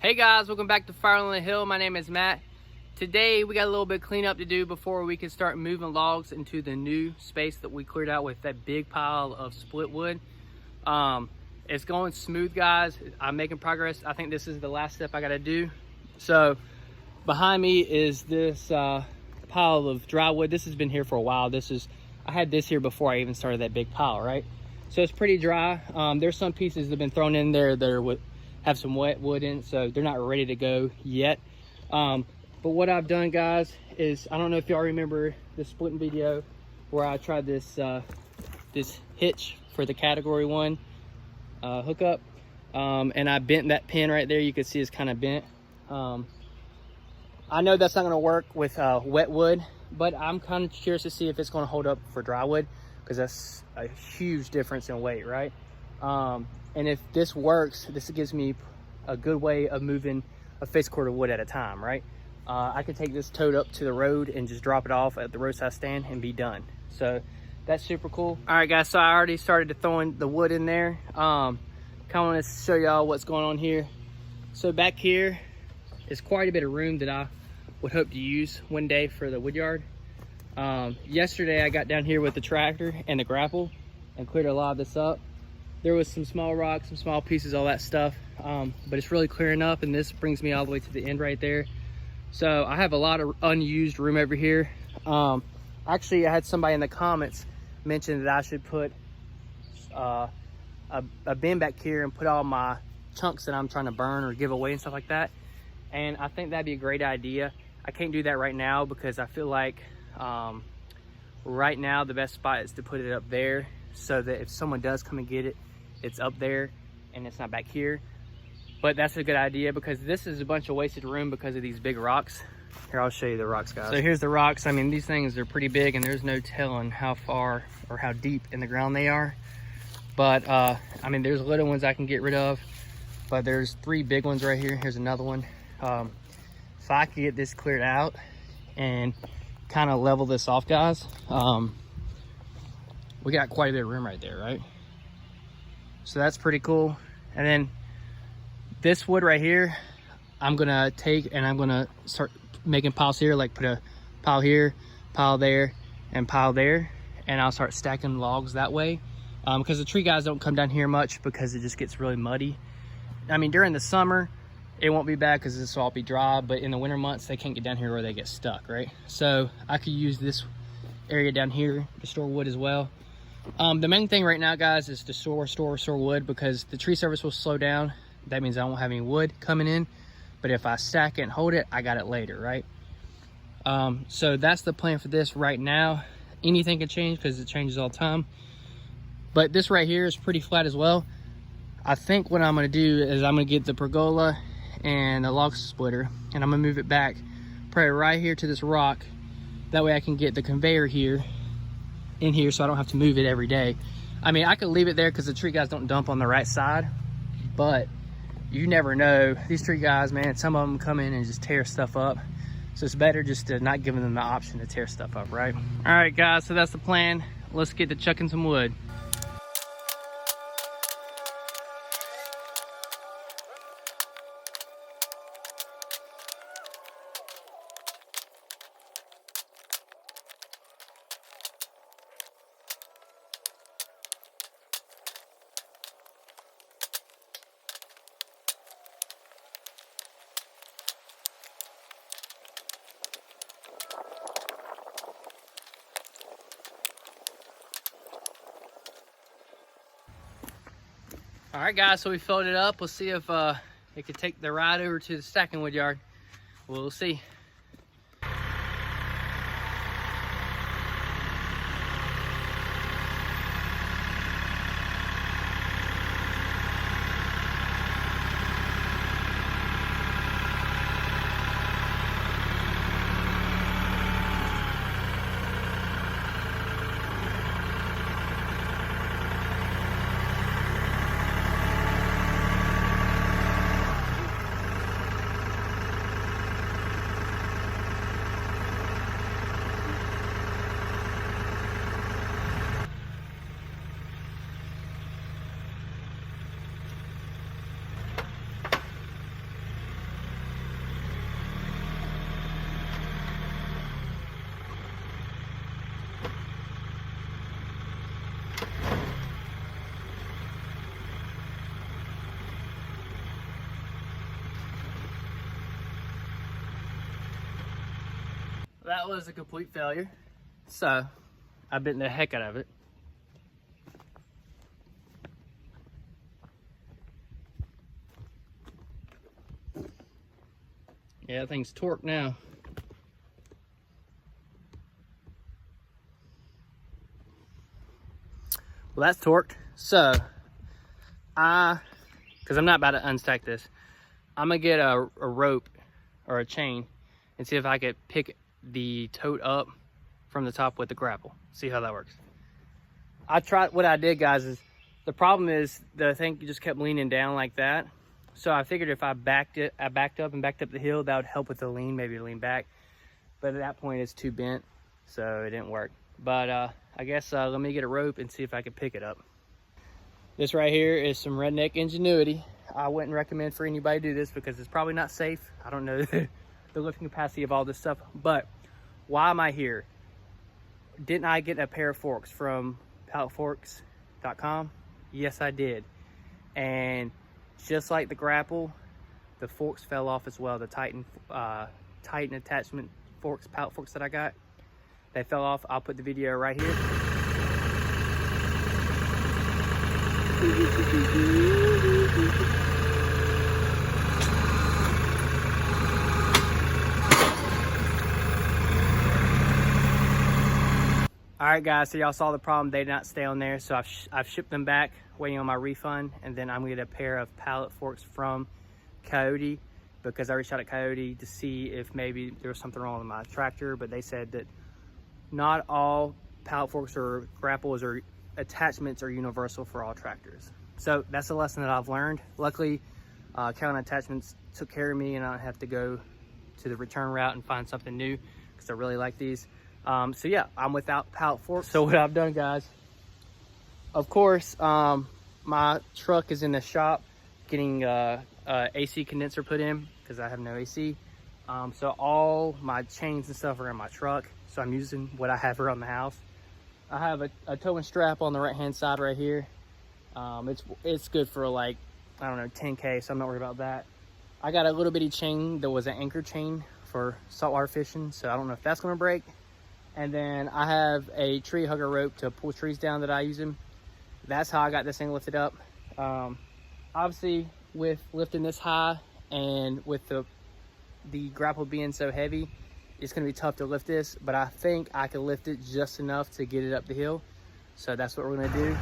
Hey guys, welcome back to Firewood on the Hill. My name is Matt. Today we got a little bit of cleanup to do before we can start moving logs into the new space that we cleared out with that big pile of split wood. It's going smooth, guys. I'm making progress. I think this is the last step I got to do. So behind me is this pile of dry wood. This has been here for a while. I had this here before I even started that big pile, right? So it's pretty dry. There's some pieces that have been thrown in there that have some wet wood in, so they're not ready to go yet. But what I've done, guys, is I don't know if y'all remember the splitting video where I tried this this hitch for the category 1 hookup, and I bent that pin right there. You can see it's kind of bent. I know that's not going to work with wet wood, but I'm kind of curious to see if it's going to hold up for dry wood, because that's a huge difference in weight, right? And if this works, this gives me a good way of moving a face cord of wood at a time, right? I could take this towed up to the road and just drop it off at the roadside stand and be done. So that's super cool. All right, guys, so I already started throwing the wood in there. Kind of want to show y'all what's going on here. So back here is quite a bit of room that I would hope to use one day for the wood yard. Yesterday I got down here with the tractor and the grapple and cleared a lot of this up. There was some small rocks, some small pieces, all that stuff, but it's really clearing up, and this brings me all the way to the end right there. So I have a lot of unused room over here. Actually, I had somebody in the comments mention that I should put a bin back here and put all my chunks that I'm trying to burn or give away and stuff like that. And I think that'd be a great idea. I can't do that right now because I feel like right now the best spot is to put it up there, so that if someone does come and get it, it's up there and it's not back here. But that's a good idea, because this is a bunch of wasted room because of these big rocks. Here, I'll show you the rocks, guys. So here's the rocks. I mean, these things are pretty big, and there's no telling how far or how deep in the ground they are. But I mean, there's little ones I can get rid of, but there's 3 big ones right here. Here's another one. If I could get this cleared out and kind of level this off, guys, we got quite a bit of room right there, right? So that's pretty cool. And then this wood right here, I'm gonna take and I'm gonna start making piles here, like put a pile here, pile there, and pile there, and I'll start stacking logs that way, because the tree guys don't come down here much because it just gets really muddy. I mean, during the summer it won't be bad because this will all be dry, but in the winter months they can't get down here or they get stuck, right? So I could use this area down here to store wood as well. The main thing right now, guys, is to store wood, because the tree service will slow down. That means I won't have any wood coming in, but if I stack it and hold it, I got it later, right? So that's the plan for this right now. Anything can change because it changes all the time, but this right here is pretty flat as well. I think what I'm going to do is I'm going to get the pergola and a log splitter, and I'm going to move it back probably right here to this rock. That way I can get the conveyor here in here, so I don't have to move it every day. I mean, I could leave it there because the tree guys don't dump on the right side, but you never know. These tree guys, man, some of them come in and just tear stuff up. So it's better just to not give them the option to tear stuff up, right? All right, guys, so that's the plan. Let's get to chucking some wood. All right, guys, so we filled it up. We'll see if it could take the ride over to the stacking wood yard. We'll see. That was a complete failure. So I bit the heck out of it. Yeah, that thing's torqued now. Well, that's torqued. So because I'm not about to unstack this, I'm gonna get a rope or a chain and see if I could pick the tote up from the top with the grapple. See how that works. I tried, what I did, guys, is the problem is the thing just kept leaning down like that. So I figured if I backed up the hill, that would help with the lean, maybe lean back. But at that point it's too bent, so it didn't work. But I guess let me get a rope and see if I can pick it up. This right here is some redneck ingenuity. I wouldn't recommend for anybody to do this because it's probably not safe. I don't know the lifting capacity of all this stuff, but why am I here? Didn't I get a pair of forks from palletforks.com? Yes, I did. And just like the grapple, the forks fell off as well. The Titan attachment forks, pallet forks that I got, they fell off. I'll put the video right here. All right, guys, so y'all saw the problem. They did not stay on there, so I've shipped them back, waiting on my refund, and then I'm gonna get a pair of pallet forks from Kioti, because I reached out to Kioti to see if maybe there was something wrong with my tractor, but they said that not all pallet forks or grapples or attachments are universal for all tractors. So that's a lesson that I've learned. Luckily, Carolina Attachments took care of me, and I don't have to go to the return route and find something new, because I really like these. So yeah, I'm without pallet forks. So what I've done, guys, of course, my truck is in the shop getting AC condenser put in because I have no AC. So all my chains and stuff are in my truck. So I'm using what I have around the house. I have a towing strap on the right-hand side right here. It's good for like, I don't know, 10K, so I'm not worried about that. I got a little bitty chain that was an anchor chain for saltwater fishing, so I don't know if that's gonna break. And then I have a tree hugger rope to pull trees down that I use them. That's how I got this thing lifted up. Obviously, with lifting this high and with the grapple being so heavy, it's gonna be tough to lift this, but I think I can lift it just enough to get it up the hill. So that's what we're gonna do.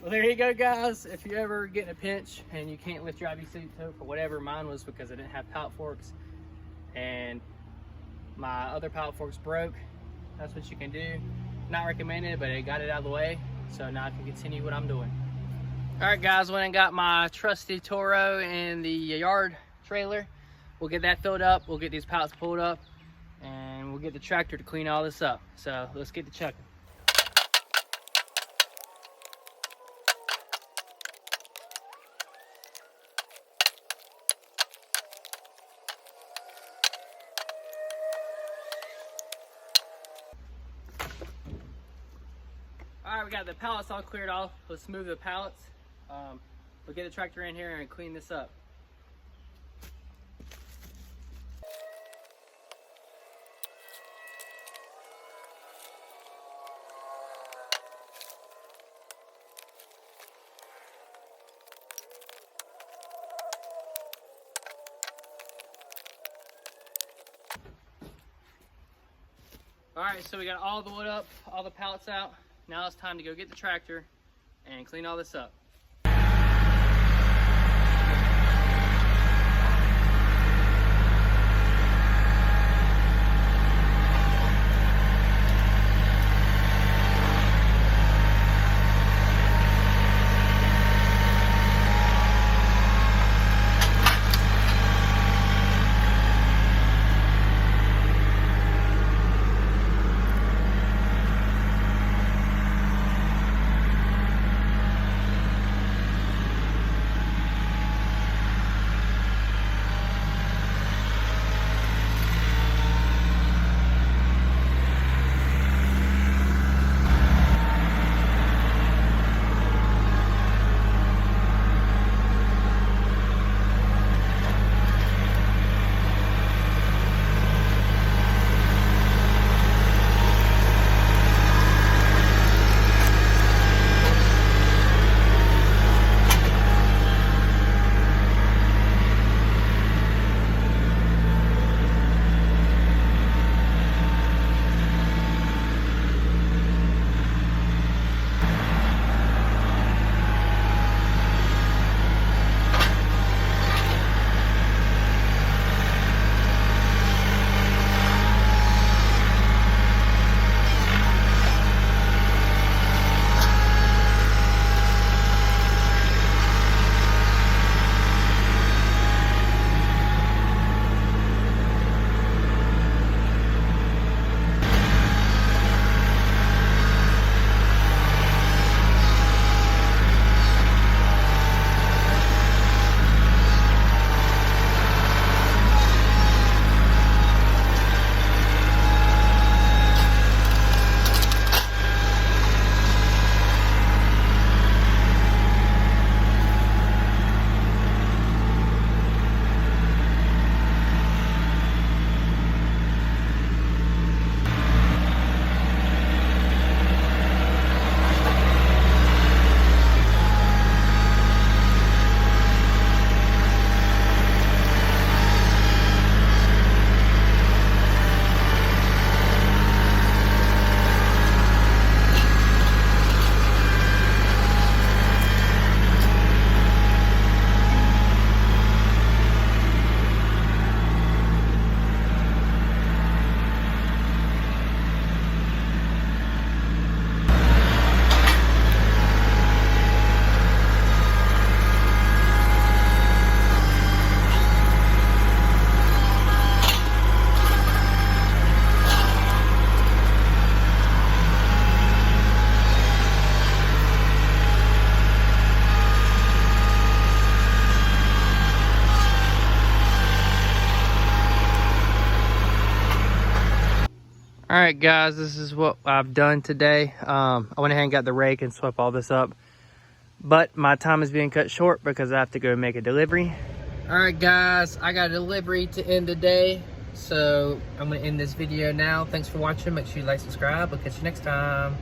Well, there you go, guys. If you ever get in a pinch and you can't lift your IBC tote for whatever, mine was because I didn't have pallet forks and my other pallet forks broke, that's what you can do. Not recommended, but it got it out of the way, so now I can continue what I'm doing. All right, guys, went and got my trusty Toro in the yard trailer. We'll get that filled up, we'll get these pallets pulled up, and we'll get the tractor to clean all this up. So let's get to chucking. All right, we got the pallets all cleared off. Let's move the pallets. We'll get the tractor in here and clean this up. All right, so we got all the wood up, all the pallets out. Now it's time to go get the tractor and clean all this up. All right, guys, this is what I've done today. I went ahead and got the rake and swept all this up, but my time is being cut short because I have to go make a delivery. All right, guys, I got a delivery to end the day, so I'm gonna end this video now. Thanks for watching. Make sure you like, subscribe. I'll catch you next time.